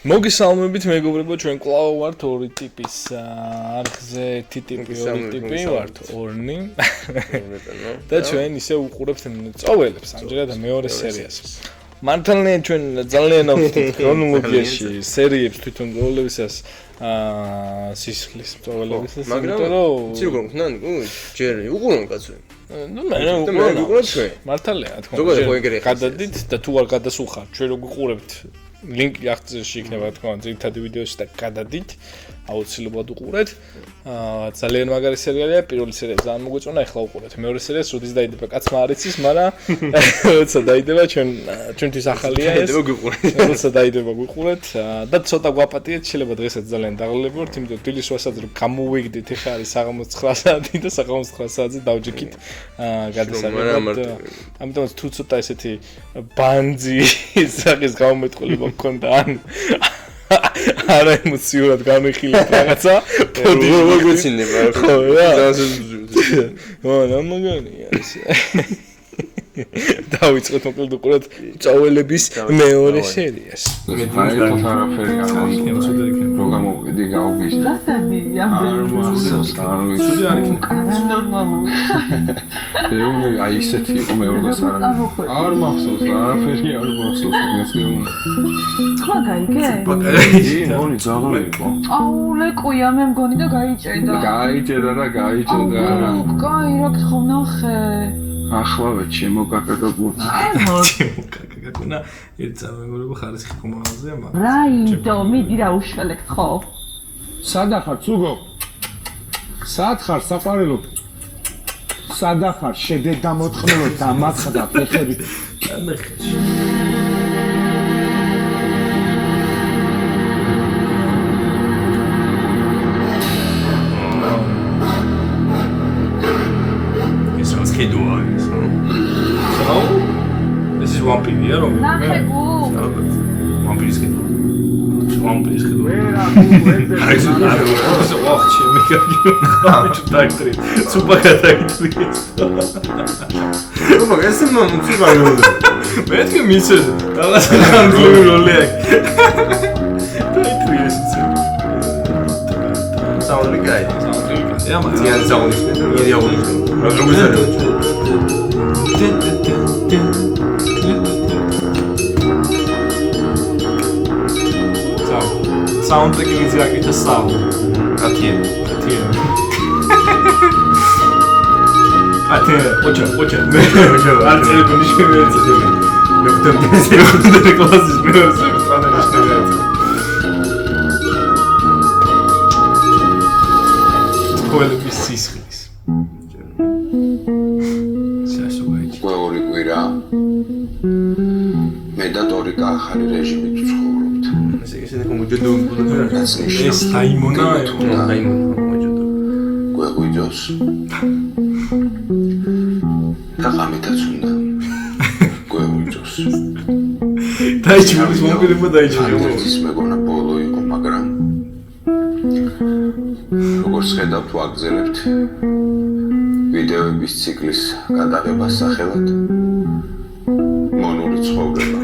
მოგესალმებით მეგობრებო, ჩვენ კვლავ ვართ ორი ტიპის არხზე, ერთი ტიპი, ორი ტიპი ვართ ორნი. და ჩვენ ისე უყურებთ წოველებს ამჯერად მეორე სერიას. მართალია ჩვენ ძალიან ავხდით ქრონოლოგიაში სერიებს თვითონ წოველებისას სისხლის წოველებისას, მაგრამ იცი როგორ ხნან? ჯერ უყურონ კაცო. ნუ მე უყურებ ჩვენ. მართალია, რა თქმა უნდა. გადადით და თუ არ გადასულხარ, ჩვენ როგორ უყურებთ ლინკი აღწერაში იქნება თქვა ძირითადი ვიდეოში და გადადით აუცილებლად უყურეთ. ძალიან მაგარი სერიალია, პირველი სერია ძალიან მოგვეწონა, ახლა უყურეთ. მეორე სერიას როდის დაიდება კაცმა არ იცის, მაგრამ როცა დაიდება ჩვენთვის ახალია ეს. როცა დაიდება გვიყურეთ და ცოტა გვაპატიეთ, შეიძლება დღესაც ძალიან დაღლილები ვართ, იმიტომ რომ დილის 8 საათზე გამოვიგდით, ეხლა არის საღამოს 9 საათი და საღამოს 9 საათზე დავჯექით გადასაგებად. ამიტომაც თუ ცოტა ესეთი ბანძი საკის გამომეტყველება მქონდა ან არა ემოციურად გამიხილეთ რაღაცა პოდი მოგვეცინება ხო რა მაგარია ეს დავიწყოთ მოკლედ უყურეთ წაველების მეორე სერიას მე არაფერი არ ვიცი რო გამოვიდი გავგიშ აი ისეთი იყო მეორე სარანი არ მახსოვს არაფერი არ მახსოვს ხმა გაიგე? მგონი ძაღალი იყო აუ ლეკოია მე მგონი და გაიჭედა გაიჭედა კაი რა გთხოვ ნახე ახლავე ჩემოკაკაკაკუნა ჩემოკაკაკაკუნა ერთ წამებურებო ხარისხი კომანაზეა მაგრამ რაიდო მიდი რა უშველეთ ხო სადახარ ცუგო სად ხარ საყვარელო სადახარ შედე დამოთხნელო დამაცხდა ფეხები This is one pin, yeah? ნახე-გუ One pin is good. One pin is good. ვერა Soundtrack is like a sound. Atien. Ocha. Artsel konuşmuyoruz. Yoktum kendisi yoktum da klasız biliyoruz. Sana işte Koele bis sislis. Ყოველი კვირა მე და ტორიკა ახალი რეჟიმით ვცხოვრობთ. ესე მოჯოდო ეს დაიმონა მოჯოდო გვეღვიძოს. და ღამითაც უნდა გვეღვიძოს. დაიჭიროს მომკლება დაიჭიროს. ის მეგონა ბოლო იყო, მაგრამ როგორც ხედავთ, ვაგზელებთ ვიდეოების ციკლის გადაღებას სახელად მონური ცხოვრება.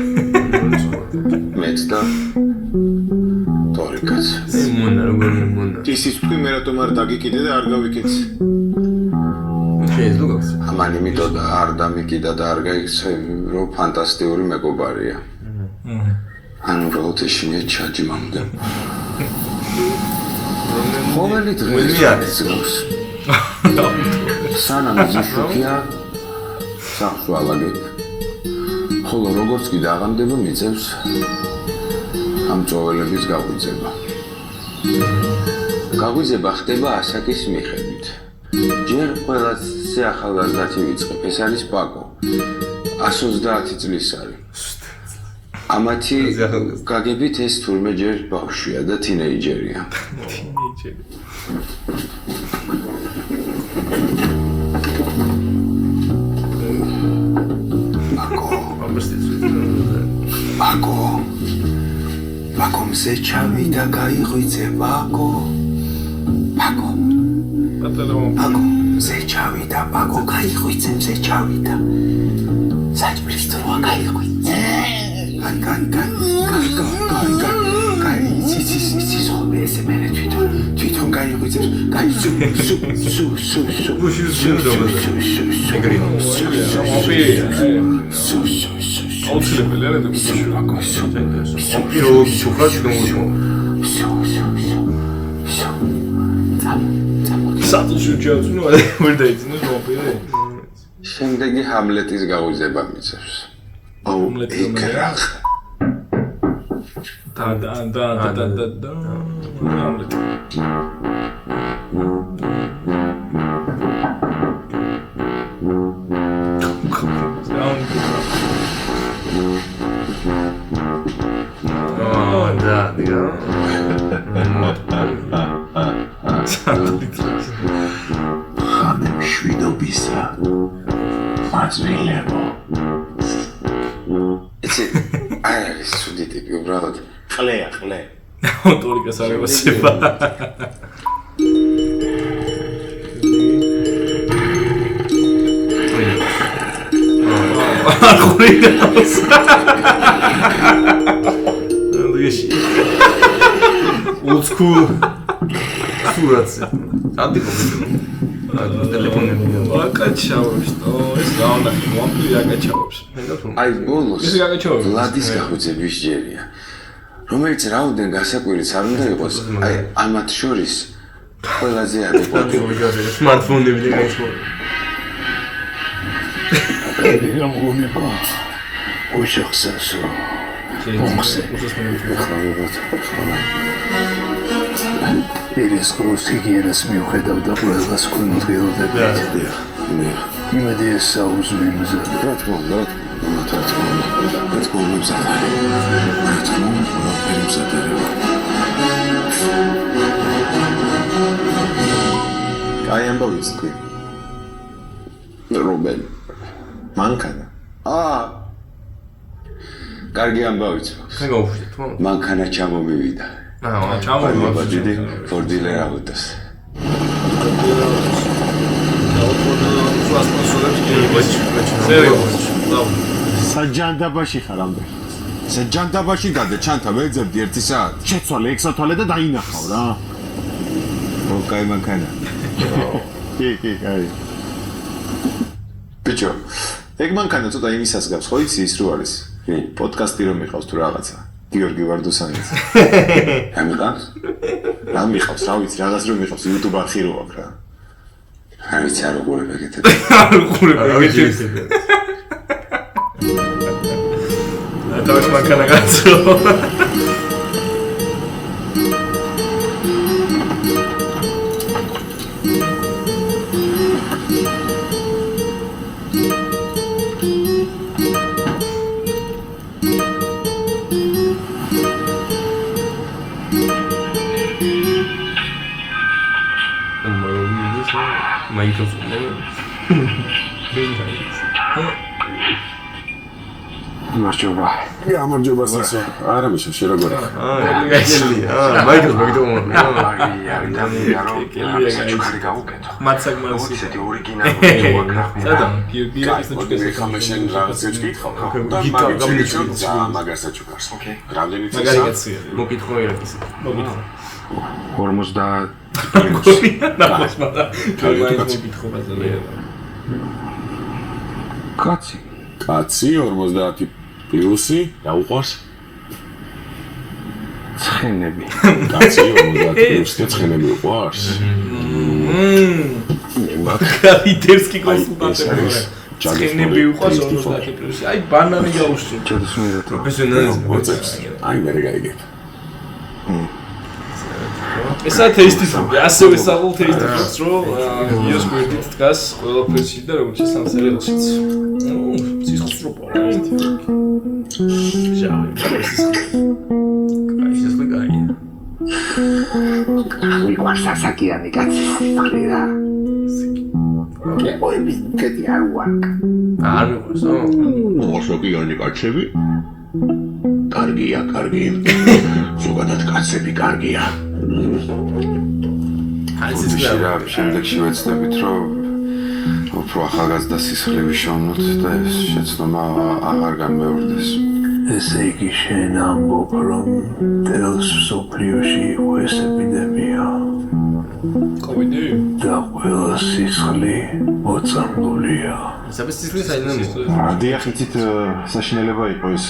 მეც და ტორიკაც. მონა მონა ისიც თქვი მე რატომ არ დაგიკიდე და არ გავიკეთე. შეიძლება გავს ამან იმიტომ და არ დამიკიდა და არ გაიქცე, რომ ფანტასტიკური მეგობარია. ანუ უბრალოდ ეშინია ჩაჯიმამდე. ყოველი დღე ძგავს. სანამ ზიშუქია სახლს ვალაგებ. ხოლო როგორც კი დაღამდება მიწევს ამ წოველების გაღვიძება. გაღვიძება ხდება ასაკის მიხედვით. ჯერ ყველაზე ახალგაზრდათი ვიწყებ, ეს არის პაკო. 130 წლის არის. ამათი გაგებით ეს თურმე ჯერ ბავშვია და თინეიჯერია. Pako mse chavita kaighitse Pako mse chavita Pako kaighitse mse chavita Saj blisto wa kaighitse Kai გაიღვიძებს, გაიცუ. აუცილებელი არა და სატულში ჩავწუნო ვერ დაიძინოს ვამპირი. შემდეგი ჰამლეტის გაუზება მიწევს. აუ, ეკრახ. და ჰამლეტი. შვიდობისა მაძვილებო ეს არის სუდი ტიპი უბრალოდ ყლეა მოტორიკას არ ევასება ახურინავს ლუიში ულსკულ სურათზე ანტიკომენტი ტელეფონები აკაჩავებს ეს გაუნახი ვამპირი აკაჩავებს აი ბოლოს ეს აკაჩავებს ლადის გახვეწების ჯერია რომელიც რაუდენ გასაკვირიც არ უნდა იყოს აი ამათ შორის ყველაზე ადეკვატური სმარტფონები და გაიცხორე გამოგონება ოჯახსასო მომხსე ეს ქროსიგიერას მიუხედავ და ყველას ქონდღიოდებით იმედი ეს საუზმე მზად რა თქმა უნდა აი ამბობთ თქვი რობენ მანქანა კარგი ამბავიც ხან გავუშვით თქო მანქანა ჩამომივიდა ჩამოვიდა დიდი ფორდილერ აუტოს საჯანდაბაში ხარ ამდენ საჯანდაბაში გადე ჩანთა ვეძებდი 1 საათი შეცვალე ექსათვალე და დაინახავ რა ოკაი მანქანა კი აი ბიჭო ეგ მანქანა ცოტა იმისას გავს ხო იცი ის რო არის პოდკასტი რომ მიყავს თუ რაღაცა გიორგი ვარდუსანიც ამიღავს რა მიყავს რა ვიცი რაღაც რომ მიყავს YouTube არხი რო აქვს რა არ ვიცი არ უყურებ ეგეთებს დავით მანქანა გაცო მარჯობა გამარჯობა სასო არა მიშა შე როგორ მაიკლს მოგიტოვო ჩუქარი გავუკეთო მაცაგ მასი ისეთი ორიგინალური ჯოაკრა სადა გირგის მოდი ხამეშენ რაღაცებს გითხავ მაგას საჩუქარს ოკეი რამდენი წელი მაგარი კაცია მოგიტყო ერაკის მოგიტყო 50 ნახოს მაგრამ თვითონ მოგიტყო ბაზარია კაცი 50 პლუსი რა უყურს ცხენები კაცი 50 პლუსი ცხენები უყურს მაგალითერსკი კონსულტანტები ცხენები უყურს 50 პლუსი აი ბანანი გაუსწრო ჩადოსმიერა პროფესიონალიზმი მოწევს აი მე გაიგებ ესა თეისტი ფუდი ასევე საღულ თეისტი ფუდს რო იოს გვერდით დგას ყველაფერში და როგორც ამ სერიალშიც ცისხლსრობა ჟავი ის ლეგაია ვიყვარს ასაკიანი კაცი სიყრია ой ბიზნესი არ მიყვარს მოსოკიანი კაცები კარგია ზოგადად კაცები კარგია შემდეგში ვეცდებით რომ უფრო ახალგაზრდა სისხლები შოვნოთ და ეს შეცდომა აღარ განმეორდეს ესე იგი შენ ამბობ რომ თელს სოფლიოში იყო ეს ეპიდემია კოვიდი? და ყველა სისხლი მოწამლულია. საბესისლის აინამო. დიახ, იცით საშინელება იყო ეს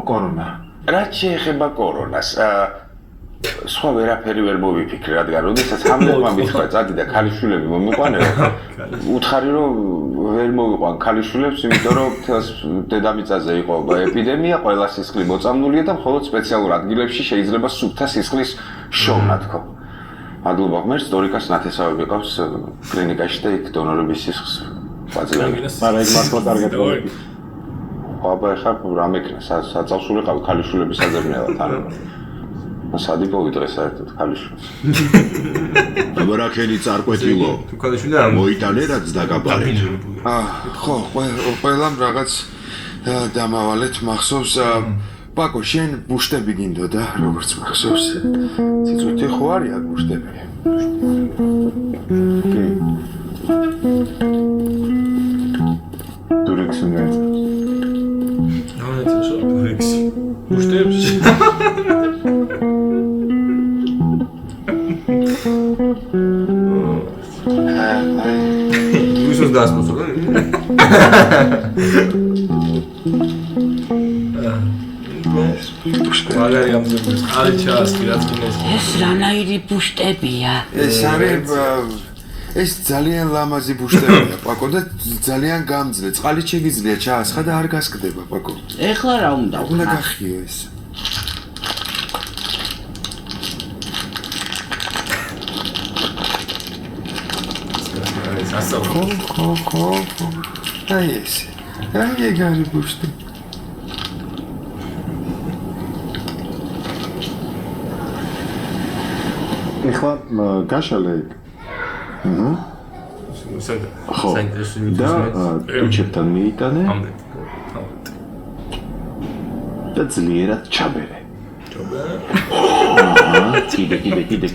კორონა. რაც შეეხება კორონას, სხვა ვერაფერი ვერ მოვიფიქრე, რადგან როდესაც ჰამლეტმა მითხრა წადი და ქალიშვილები მომიყვანეო, უთხარი რომ ვერ მოვიყვან ქალიშვილებს, იმიტომ რომ დედამიწაზე იყო ეპიდემია, ყველა სისხლი მოწამლულია და მხოლოდ სპეციალურ ადგილებში შეიძლება სუფთა სისხლის შოვნა თქო. მადლობა ღმერთს, სტორიკას ნათესავები ყავს კლინიკაში და იქ დონორების სისხლს ვაძლევენ. მაგრამ ეგ მართლა კარგად მოვიფიქრე. აბა ეხლა რა მეკნა, საწავსული ყავ ქალიშვილების საძებნელად ანუ. სად იპოვი დღეს საერთოდ ქალიშვილს? აბა რა ქენი წარკვეთილო. ქალიშვილი არ მოიტანე რაც დაგაბარეთ. ხო, ყველამ რაღაც დამავალეთ მახსოვს პაკო შენ ბუშტები გინდოდა როგორც მახსოვს ციცუთი ხო არის აქ ბუშტები დურექსუნე დურექსი ბუშტებს უსოს დასმოსო მაგარი გამზრდელს ხარი ჩაასკი რაც გინეს ეს რანაირი ბუშტებია ეს არის ეს ძალიან ლამაზი ბუშტებია პაკო და ძალიან გამძლე წყალი შეგიძლია ჩაასხა და არ გასკდება პაკო ეხლა რა უნდა უნდა გახიო ეს ხო აი ეს აი ეგარი ბუშტი ეხლა გაშალე იქ. ხო. და ტუჩებთან მიიტანე. და ძლიერად ჩაბერე.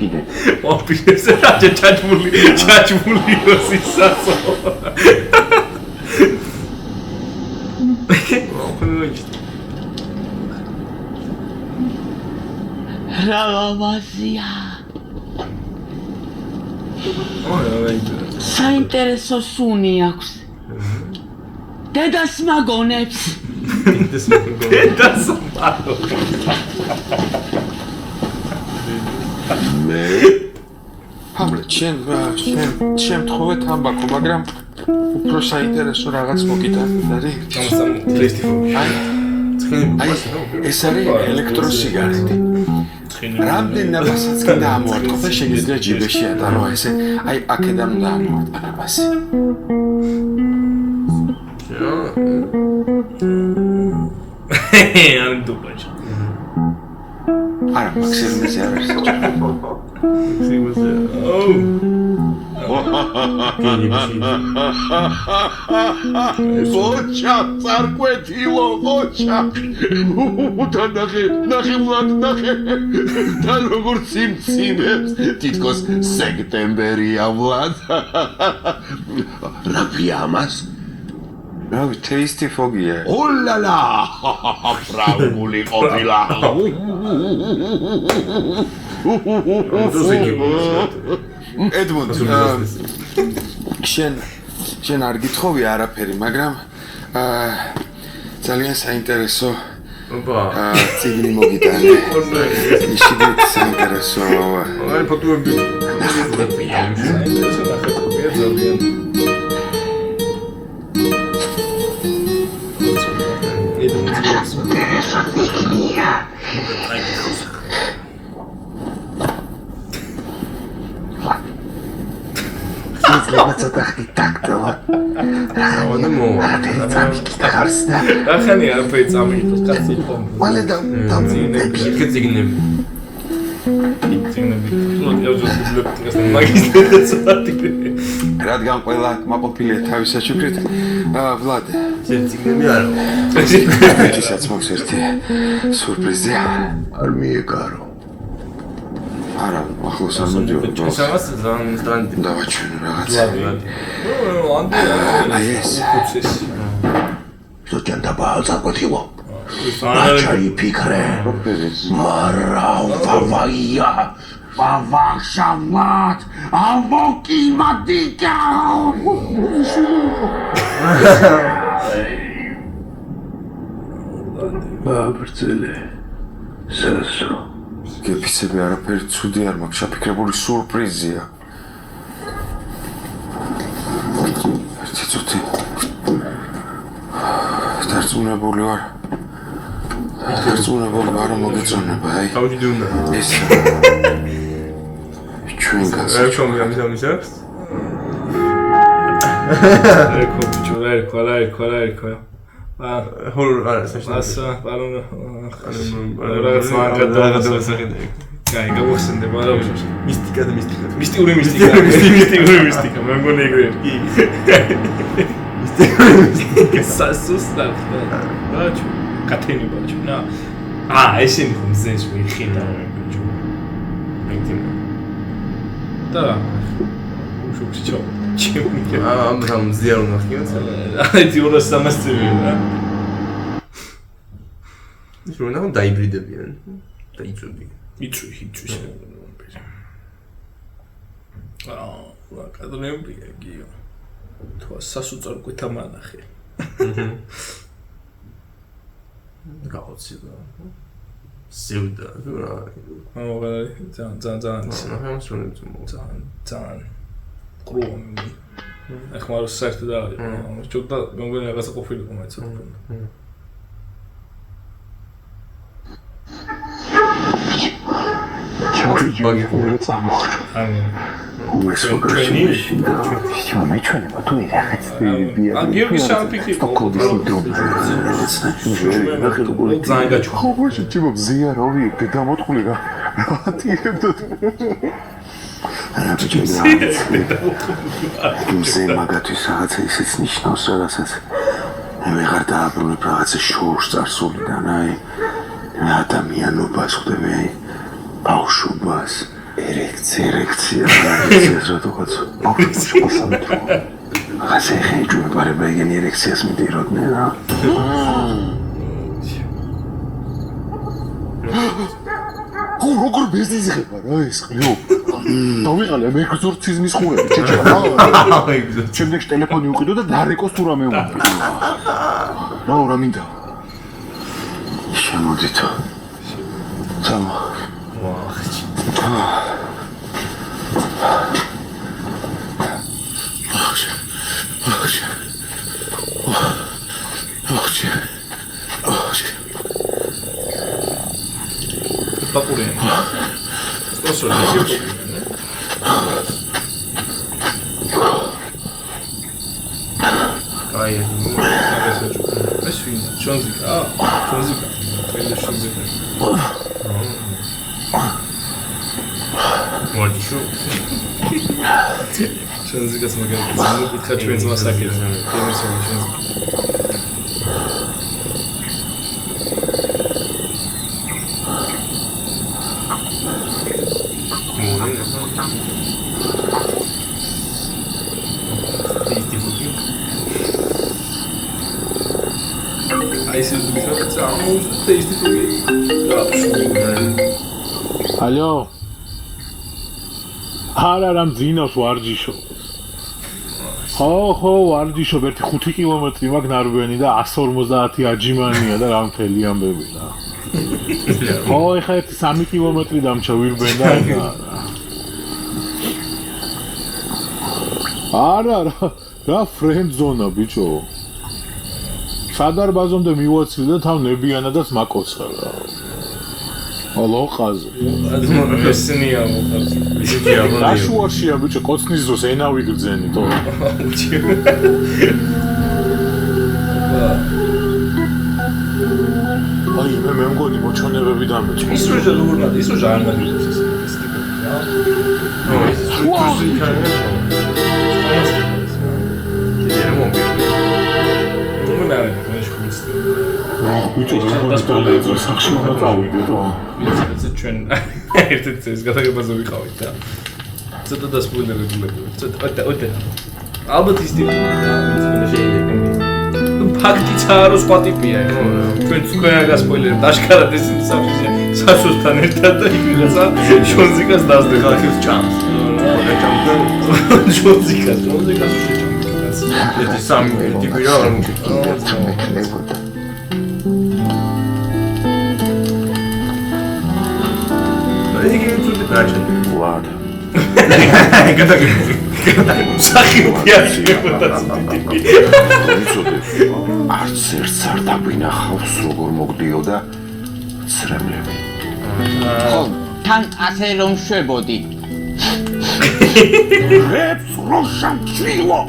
კიდე. ოპიეს რაჭე ჩაჭმული ოსისასო. რა ლამაზია საინტერესო სუნი აქვს დედას მაგონებს მე ჰამლეტ შემთხვევით ამბაქო მაგრამ უფრო საინტერესო რაღაც მოგიტანთ არის ეს არის ელექტროსიგარეტი რამდენ ნაბასაც კი დაამოვარდყო და შეგიძლია ჯიბეში ატარო ესე აი აქედან დაამოვარდყა ნაბასი არ დუბაჭ არა მაქსიმუმზე არ არის ოჩა წარკვეთილო ოჩა და ნახე და როგორც სიმციმებს თითქოს სექტემბერია ვლად რა ფიამას რავი ტეისტი ფოგია ოლალა ფრაული ყოფილა ედმონდ შენ არ გითხოვი არაფერი მაგრამ ძალიან საინტერესო ციგნი მოგიტანე ისიც საინტერესო აი ფოტოები ცოტა ხნით დაგდოვა. რა ხანია არაფერი წამიგდოს კაცი ხო? მალე დამწინები. ციგნები. რადგან ყველა კმაყოფილია თავის საჩუქრით ვლად ციგნები არა. ეჭისაც მოქვს ერთი სურპრიზი არ მიეკარო. არა, ახლოს არ მოდიო. შესაძლოა ძალიან დავაჩვენო რაღაც. აი ეს. ზოგან დაბალწაკვეთილო. აჩაი ფიქრე. მარა ვავაია. Варшават, авокиматика. ბაბრძელე. სასო. გეფიცები არაფერი ცუდი არ მაქვს, შაფიქრებული სურპრიზია. ციცოთი. დარწმუნებული ვარ. დარწმუნებული ვარ, მოგეწონება, აი. თავი უნდა. ეს. ჩვენ გასა. ჩემი ამის აქვს. ერქვა. ჰორ არა საშნელი. ასა, პარონა. რაღაც მაგადასახი. კაი, გავხსენდება რა უშავს. მისტიკა. მისტიკური. მე მგონი ეგრე. კი. მისტიკური. სასუსტა. ბაჩო, კათენი ბაჩო. ნა. ესენი ხომ ზენს ვიხინდა მე ბაჩო. მეკინა. და უშუქში ჩო. ამ ზიარო ნახიოთ. აი 200-300 წევია რა. ის რო ნახო დაიბრიდებიან. დაიწვევი. იწვი. რა კადრებია გიო. თუ სასუწარკვე თამანახე. გაოცი და ზევდა რა. ძალიან კრუონი. ახლა რა საერთოდ არ არის. ჩუტა მოგონი რაღაცა ყოფილიყო მაინც რა. ჩავიჯი ორი წამოხდა. მე ჩვენება თუ რაღაც გიორგი შამპიკი კოდის ინტრობი. ზანგაჩო. ხო შეჭიმ ზიარავი დამოტყული რა. ატირებდა. არა ჩემზე მაგათვის რაღაცა ისიც ნიშნავს რაღაცას. მე ვეღარ დააბრუნებ რაღაცა შორს წარსულიდან, აი ადამიანობას ხვდები, აი ბავშვობას, ერექცია, ზოგადად ბავშვობას ამეთქო. ასე ხეჭვე პარება იგენი ერექციას მიდიროდნენ რა. ო როგორ ბეზიზება რა ეს ყლიო. დავიყალე მე ეგზორციზმის ხურები ჩეჩება. შემდეგში ტელეფონი უყიდო და დარეკოს თუ რამე უნდა. რა მინდა? შემოდით. წამა. ვახჩი. პაპურია. Osor, ne? Ai, es fin, chonzika. Ele chonzika. Molto show. Chonzika smagari. Nu хочу ens masakir. Temos chonzika. Алло. არა მძინავს ვარჯიშო. ხო, ვარჯიშო, 1-5 კილომეტრი მაგ ნარბენი და 150 აჯიმანია და რამთელი ამბები რა. ხო, ეხა 3 კილომეტრი დამჩა ვირბენ და არა რა ფრენდ ზონა ბიჭო. სადარბაზომდე მივაცილე და თან ნებიანადაც მაკოცხა რა. ალოყაზე. ესნია მოხარს. ისეთი ამბავია. დაშუაშია ბიჭო, კოცნის დროს ენა ვიგრძენი თო. აი მე მგონი მოჩვენებები დამეჭი. ის რო ჟურნალი, ის რო ჟურნალი ეს ტიპი რა. ნო, ის თუზი კάνε. ბიჭო, ეს სახში უნდა წავიდე თო. ეს ჩვენ ერთ-ერთ ეს გადაღებაზე ვიყავით და ცოტა დასპოილერებულები. ცოტა. ალბათ ის ტიპი და შეიძლება. ფაქტიცაა რომ სხვა ტიპია ჩვენ გასპოილერებთ აშკარად ეს სამშობლოზე სასუსთან ერთად და იმიღაცა შონზიკას დაძდება ხალხის ჭამს შონზიკას ეს სამი ტიპი რა იგი თვითონ დაჭერა ვარ არც ერთს არ დაგვინახავს როგორ მოგდიოდა ცრემლები ხო თან ასე რომ შვებოდი რებს რომ სამჩილო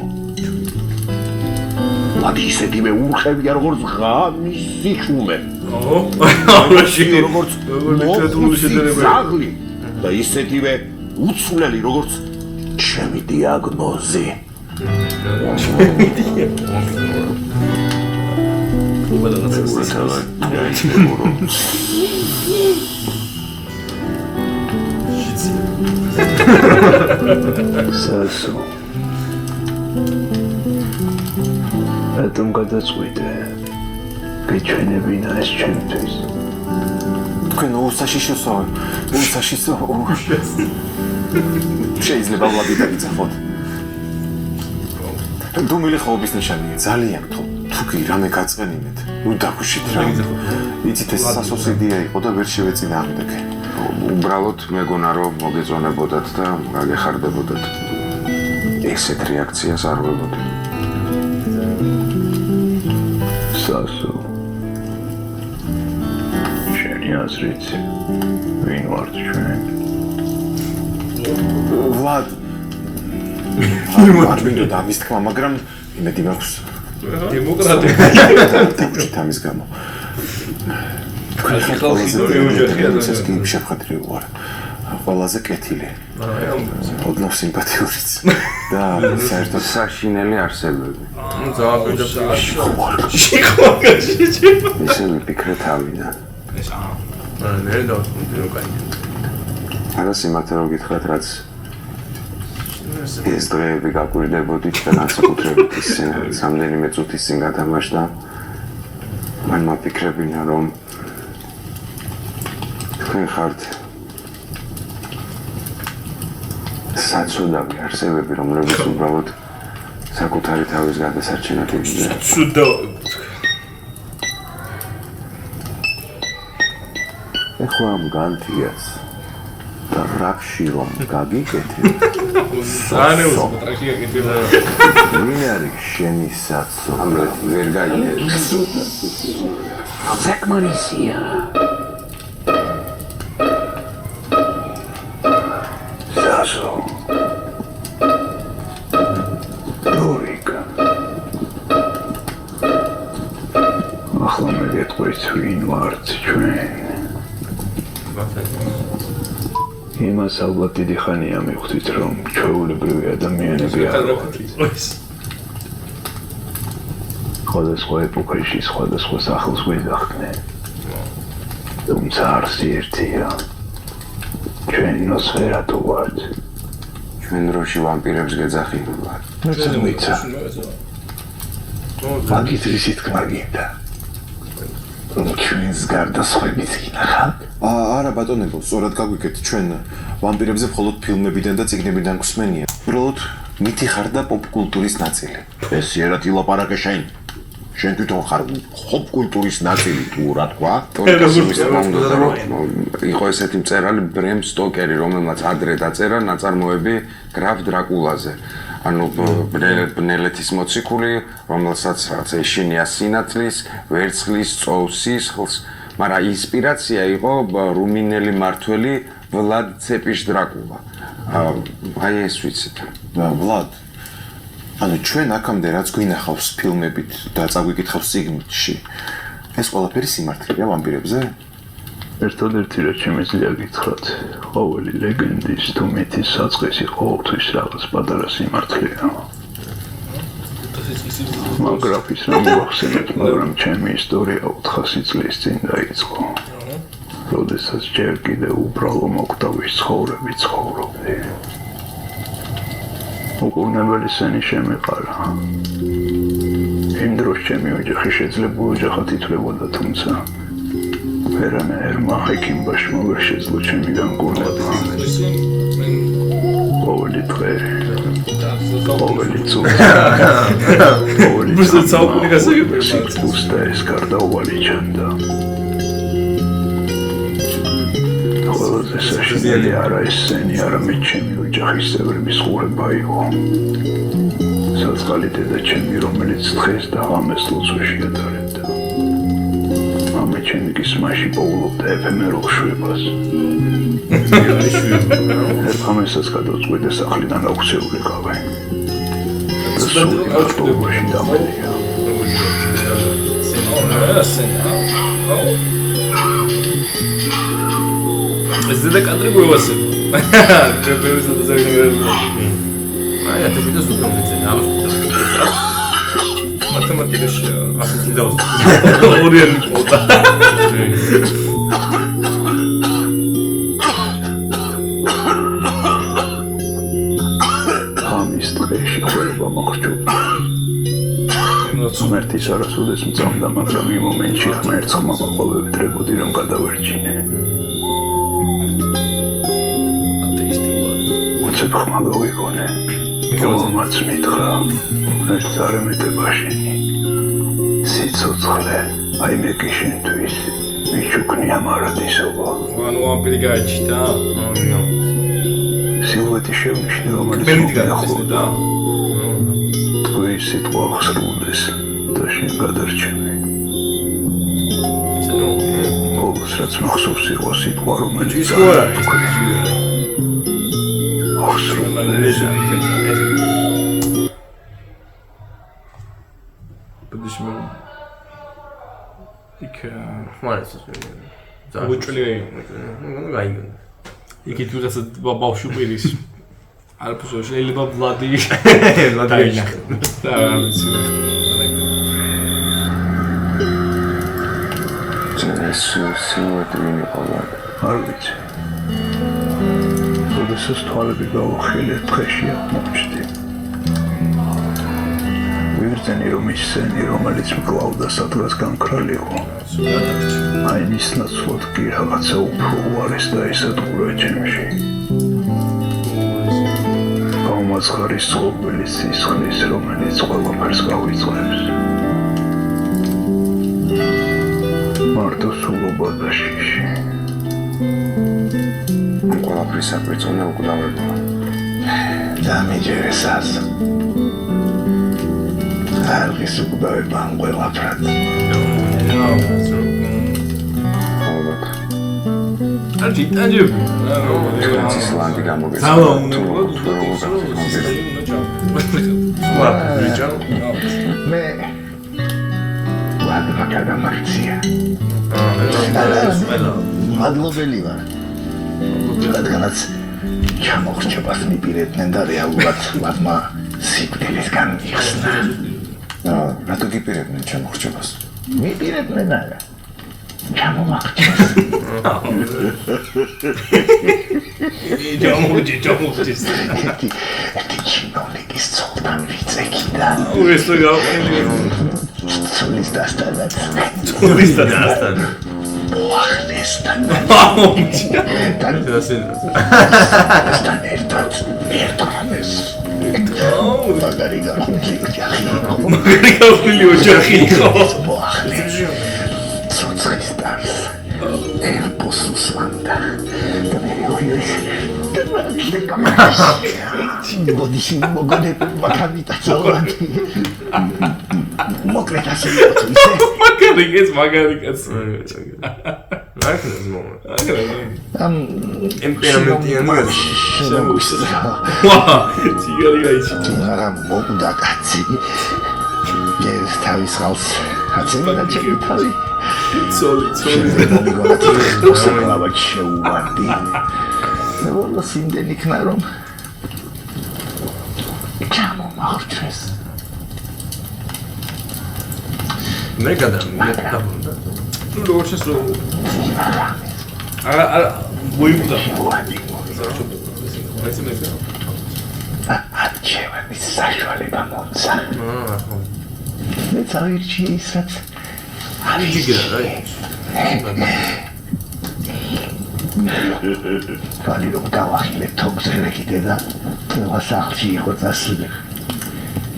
ლადი ისეთივე უხევია როგორც ღამის სიჩუმე როგორც მოგწაღლი და ისეთივე უცვლელი როგორც ჩემი დიაგნოზი. სასო. ატომ გადაწყვიტე. გეჩვენებინა ეს ჩემთვის. თქვენ უსაშიშოსო, უსაშიშო. შეიძლება ვადი დაიძახოთ. დუმილი ხობის ნიშანია, ძალიან თუ კი რამე გაწყენინეთ, ნუ დაგუშვით რა. იცით ეს სასოს იდეა იყო და ვერ შევეწინააღმდეგე. უბრალოდ მეგონა რომ მოგეწონებოდათ და გაგეხარდებოდათ. ესეთ რეაქციას არ ველოდი. სასო. შენი აზრით ვინ ვართ ჩვენ? ვად არ მინდო დამის თქმა, მაგრამ იმედი მაქვს დემოკრატია დაგვჭით ამის გამო თქვენ ხალხი შეხვედრი ვარ ყველაზე კეთილი ოდნავ სიმპათიურიც და საერთოდ საშინელი არსებები ისე ვიფიქრე თავიდან არა სიმართლე რომ გითხრათ რაც ეს დღეები გაგვირდებოდით და განსაკუთრებით ის რამდენიმე წუთის წინ გადამაშდა მან მაფიქრებინა რომ თქვენ ხართ საცუდავი არსებები რომლებიც უბრალოდ საკუთარი თავის გადასარჩენად იბრძვიან ეხლა ამ განთიას და რაფში რომ გაგიკეთე სანეუს მოტრახია კიდევა ვინ არის შენი საცო ამრეთ ვერ გაიგე საკმარისია სასო ნორიკა ახლა მე გეტყვით ვინ ვართ ჩვენ იმას ალბათ დიდი ხანია მივხვდით, რომ ჩვეულებრივი ადამიანები არ ვართ. სხვადასხვა ეპოქაში სხვადასხვა სახლს გვეძახდნენ. თუმცა არსი ერთია. ჩვენ ნოსფერატუ ვართ. ჩვენ დროში ვამპირებს გეძახინებათ. მეცნიერია. მაგით რისი თქმა გინდა? ჩვენს გარდასხვებიც გინახავთ? არა ბატონებო, სწორად გაგვიგეთ ჩვენ ვამპირებზე მხოლოდ ფილმებიდან და წიგნებიდან გვსმენია. უბრალოდ მითი ხარ და პოპ-კულტურის ნაწილი. ესიერად ილაპარაკე შენ. შენ თვითონ ხარ პოპ-კულტურის ნაწილი თუ რა თქვა? იყო ესეთი მწერალი ბრემ სტოკერი, რომელმაც ადრე დაწერა ნაწარმოები გრაფ დრაკულაზე. ანუ ბნელეთის მოციქული, რომელსაც რაღაც ეშინია სინათლის, ვერცხლის, წოვს, სისხლს, მაგრამ ინსპირაცია იყო რუმინელი მმართველი ვლად ცეპიშ დრაკულა. აი ეს ვიცით. და ვლად. ანუ ჩვენ აქამდე რაც გვინახავს ფილმებით და წაგვიკითხავს წიგნში, ეს ყველაფერი სიმართლეა ვამპირებზე? ერთადერთი რაც შემიძლია გითხრათ, ყოველი ლეგენდის თუ მითის საწყისი ყოველთვის რაღაც პატარა სიმართლეა. მაგრაფის რამ მოახსენეთ, მაგრამ ჩემი ისტორია 400 წლის წინ დაიწყო. როდესაც ჯერ კიდევ უბრალო მოკვდავის ცხოვრები ცხოვრობდი. უკუნებელი სენი შემეყარა. იმ დროს ჩემი ოჯახი შეძლებულ ოჯახად ითვლებოდა, თუმცა ვერანაირმა ჰექიმ ბაშმა ვერ შეძლო ჩემიდან გულება. ყოველი დღე, ყოველი წუთი, უბრალოდ ეს გარდაუვალი ჩანდა. ყველაზე საშინელი არა ესენი, არამედ ჩემი ოჯახის წევრების ყურება იყო. საწყალი დედა ჩემი, რომელიც დღეს და ღამეს ლოცვაში ატარებდა. მამა ჩემი კი სმაში პოულობდა ეფემერულ შვებას. ღამესაც გადავწყვიტე სახლიდან აუქცეულიყავი. და სულ ავტობუსში დამალია. ეს და კადრი გვევასე. პრებევის და ზეგნერები. აი, ათე ვიდეოს უბრალოდ ნავს. მათემატიკაში ასეთი დავს. ორიანი ყოდა. ამის დღეში ხდება მოხჭობა. ღმერთის არასოდეს მწამდა, მაგრამ იმ მომენტში ღმერთს ხმამა ყოველდღიურად რომ გადავერჩინე. ხმა გავიგონე, რომელმაც მითხრა, ეს წარემეტებაშენი, სიცოცხლე, აი მე კი შენთვის, მიჩუქნია მარადისობა. ანუ ამპირი გაიჩიტა? სილუეტი შევნიშნე, რომელიც მოხდა. თქვენი სიტყვა ხსრულდეს და შენ გადარჩენე. ყოველს რაც მახსოვს იყო სიტყვა, რომელიც Подожди, ik იქით ვიღაცა ბავშვი ყვირის არ ფუსო შეიძლება ვლადი დაინახ და ამიცი არ ვიცი როდესაც თვალები გავახელე დღეში აღმოჩნდი ვიგრძენი რომ ის სენი რომელიც მკლავდა სადღაც განკრალიყო აი მის ნაცვლად კი რაღაცა უფრო უარეს და ესატყურა ჩემში გამაცხარის ცხოველი სისხლის რომელიც ყველაფერს გავიწყებს მარტო სულობა და შიში ყველაფრის საკვირწონე უკდავება და მიჯერესას არღის უკდავება ყველაფრად Arci, ისლანდი გამოგეცა მე ვადმა გადამარცია მადლობელი ვარ რადგანაც ჩამოხრჩებას მიპირებდნენ და რეალურად ვადმა სიკვდილისგან იხსნა რატო გიპირებდნენ ჩამოხრჩებას მიპირებდნენ არა ჩამომახჩეს ჩამოხჩეს ერთი ჩინოვნიკის ცოლთან ვიწექიდა ცოლის დასტანაც ბოახნესთან დასთან ერთად მაგარი გახული ოჯახი იყო ბოახნეს ცოცხლის დარს ერბოსუს ვანდა და მე გოდიში მოგონებ მაგარიტა ცოლად მოკლედას მაგარიკეს Arkadaşız mı onu? Temperamentiyen Sigara içti. Ara mokuda katsi. Gel tavis khals. Hatsena cheli tavi. Soli. Osaka cheuvardi. Nebola sindelik narom. Chamo mahortres. Ne kadar tamam. Doğru söylüyorsun. Boyum da. Aceva mi sassuale bamonza. მე წავირჩი ის რაც ჯიგრა რა ვალი რომ გავახილე თოქზე კიდე და ყველა სახლში იყო წასული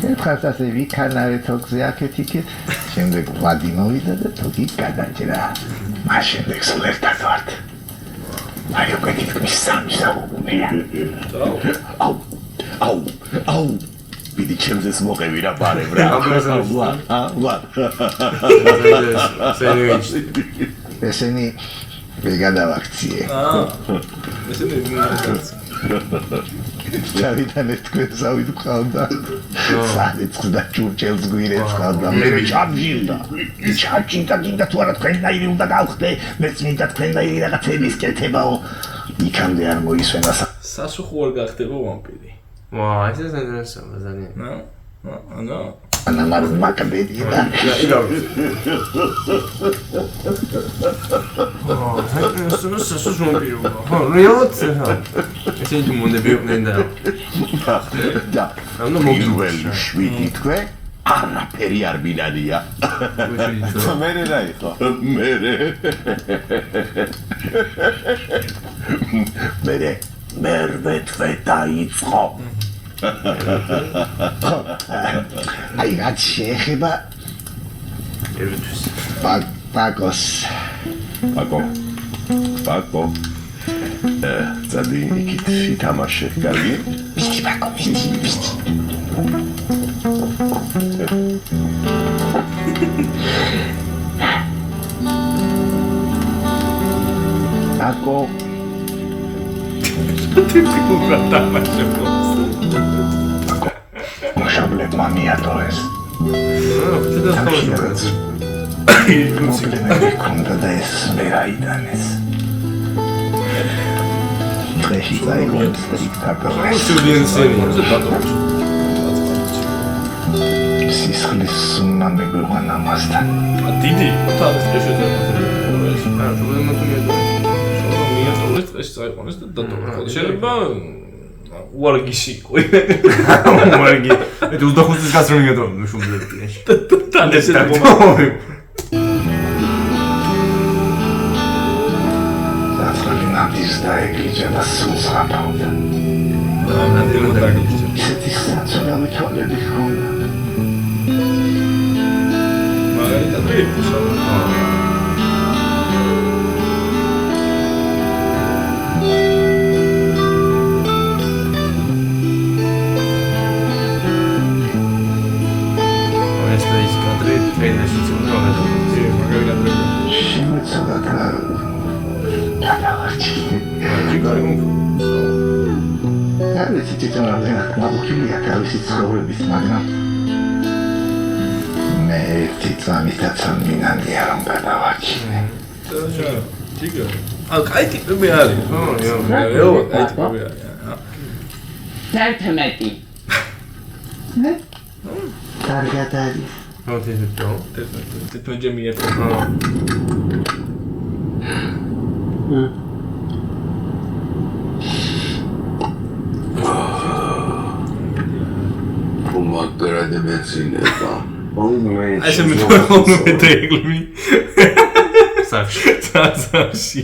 ერთხელ ასე ვიქანარე თოქზე აქეთ-იქეთ შემდეგ ვადი მოვიდა და თოქი გადაჭრა მაშინ ერთად ვართ აი უკვე თითქმის 3 საუკუნეა აუ ვიდი ჩემზეც მოყევი რა ბარებ რა ვა ესენი ვეგადავაქციე ესენი ჩავიდან ეს თქვენ ზავით ყავდა სადაც და ჭურჭელს გვირებს ყავდა მე ჩამჟილდა ჩაჭინდა კიდე თუ არა თქვენნაირი უნდა გავხდე მეც მინდა თქვენნაირი რაღაცების კეთებაო იქამდე არ მოისვენა სასუხო არ გახდება ვამპირი ვა ეს ინტერესანტია ძალიან ანუ ანამარ მაკბედია სასუხო ვამპირი ხო რეალურად ესე იგი მონდებიდნენ და ანუ მოგიվել შვიდი თქვენ არაფერი არ მინადია მერე რა იყო მერვე თვე დაიწყო აი რაც შეეხება პაკოს წადი იქით ითამაშე კარგი მისти პაკო მისти პაკო ტიპიკურ გადამაშებო მოშაბლებ მამიატოეს კონდა და ეს ვერაიდანეს ტრეში დაიგონს სპექტაკლს სისხლის სუნა მეგონა მასთან დიდი ოთალის წეშეზე წაიყვანეს და დადო. შეიძლება უარგისი იყო. უარგი. მე 25 წლის გასროლი გადავიდა შუმბლეტიაში. თან ესე მოგმა. დასწრები ნამდის დაეგიჯა და სულს აპავდა. ნამდი რომ დაეგიჯა. ისეთი საცოლავი თვალები ჰქონდა. მაგალითად ვიფუსა. ნაბუქილია თავისი ცხოვრების, მაგრამ მე ერთი წამითაც არ მინანია რომ გადავარჩინე. ჯიგა. კაი ტიპები არის. რეალურად კაი ტიპები არის. 11. კარგად არის. თეთრ ჯემი ერთ. Magdalene Medzinepa. Așa mi te tegli. Sashi.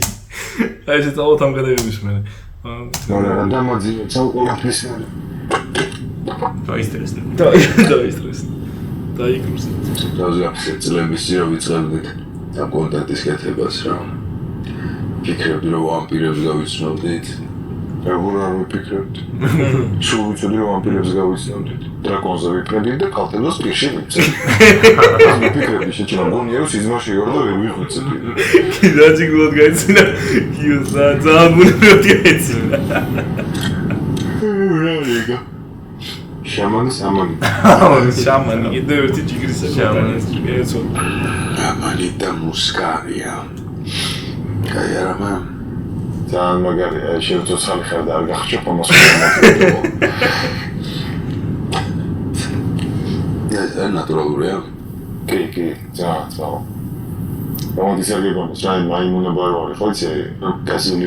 Așa ți-au tam kada vidiš mene. Da Medzinepa, څو pisao. To je stresno. Da igrus. Razgāpsiet cilvēks ir vicēvīt tā kontaktis kētībās rā. Pikrēbdi რომ ვამპირებს გავიცნობდით. როგორ არ ვიფიქრებთ? სულ ვიცოდი რომ ვამპირებს გავიცნობდით. დრაკონზე ვიფიქრებდი და ქალთებას პირში ვიცი. ვიფიქრებდი შეჭრა გონია რომ სიზმარში ვარ და ვერ ვიხვეცები. კიდაჯი გულად გაიცინა. კიოსა ზამუნები გაიცინა. რეგა. შამანი. შამანი, კიდევ ერთი ჯიგრისა. შამანი. ეცო. ამალი და მუსკარია. კაი არა მამ. ძალიან მაგარია, შევწოცხალი ხარ და არ გახჭო მომოს. ეს ნატურალურია. კი, ძალიან. გამოდის არ გეგონოს, რა მაიმუნა ბარვარი, ხო იცი, გასული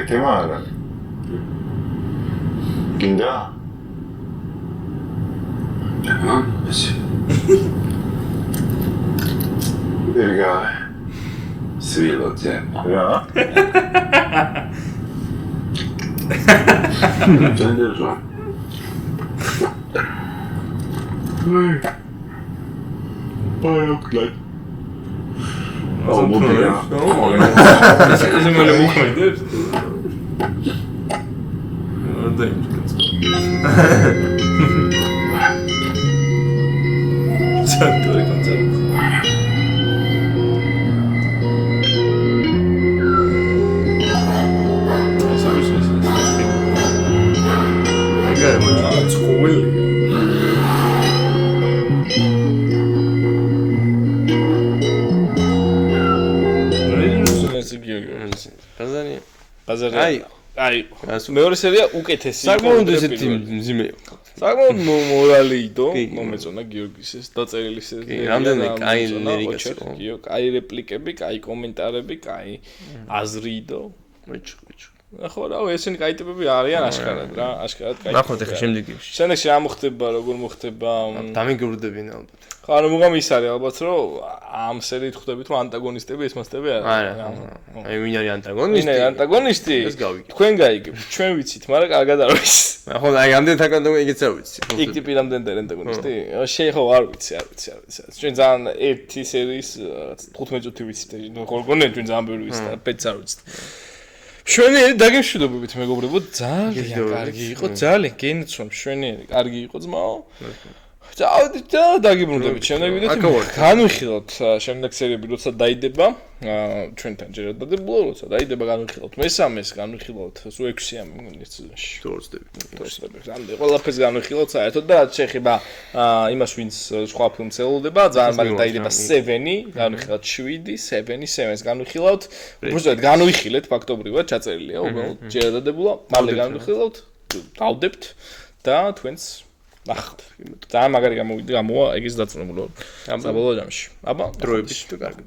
თემა არ არის. გინდა? ეს ერგა სვილოძე რა ჯანდერჟა პაიოკლად აუმოდია ეს მალე მოხმედებს და სანტორი კონცერტი აი, მეორე სერია უკეთესი. საკმაოდ ესეთი მძიმე. საკმაოდ მორალიდო, მომეწონა გიორგის ეს დაწერილი სერია. რამდენი კაი ლირიკაც იყო. გიო, კაი რეპლიკები, კაი კომენტარები, კაი აზრიდო. მეჭ. ხო, რა, ესენი კაი ტიპები არიან აშკარად რა, აშკარად კაი. ნახოთ ახლა შემდეგი. შემდეგში რა მოხდება, როგორ მოხდება? დამიგროვდებიან ალბათ. ხო, ანუ მოგამ ის არის ალბათ, რომ ამ სერიით ხვდებით, რომ ანტაგონისტები ესმასტები არა. აი, ვინ არის ანტაგონისტი? ვინ არის ანტაგონისტი? ეს გავიგე. თქვენ გაიგებთ, ჩვენ ვიცით, მაგრამ კარგად არ ვიცით. ხო, აი, ამდენ თაკანდო ეგეც არ ვიცი. იქ ტიპი რამდენი და ანტაგონისტი? შეიძლება არ ვიცი. ჩვენ ძალიან ერთი სერიის 15 წუთი ვიცით. გონენ ჩვენ ძალიან ბევრი ვიცით, პეც არ ვიცით. შვენიერი დაგემშვიდობებით მეგობრებო, ძალიან კარგი იყო, ძალიან გენცვა შვენიერი, კარგი იყო ძმაო. წავედით და დაგიბრუნდებით შემდეგ ვიდეო. განვიხილოთ შემდეგ სერიები, როცა დაიდება, ჩვენთან ჯერ დადებულა, როცა დაიდება განვიხილოთ მესამეს, განვიხილოთ სულ 6-იან სეზონში. თორსდები. რამდენი ყველაფერს განვიხილოთ საერთოდ და რაც შეეხება იმას, ვინც სხვა ფილმს ელოდება, ძალიან მაგ დაიდება 7, განვიხილოთ 7, 7-ს განვიხილოთ. უბრალოდ განვიხილეთ ფაქტობრივად ჩაწერილია, უბრალოდ ჯერ დადებულა, მალე განვიხილოთ, დავდებთ და თქვენს ნახოთ. ძალიან მაგარი გამოვა ეგის დაწნებულო. საბოლოო ჯამში. აბა, დროებით თუ კარგად.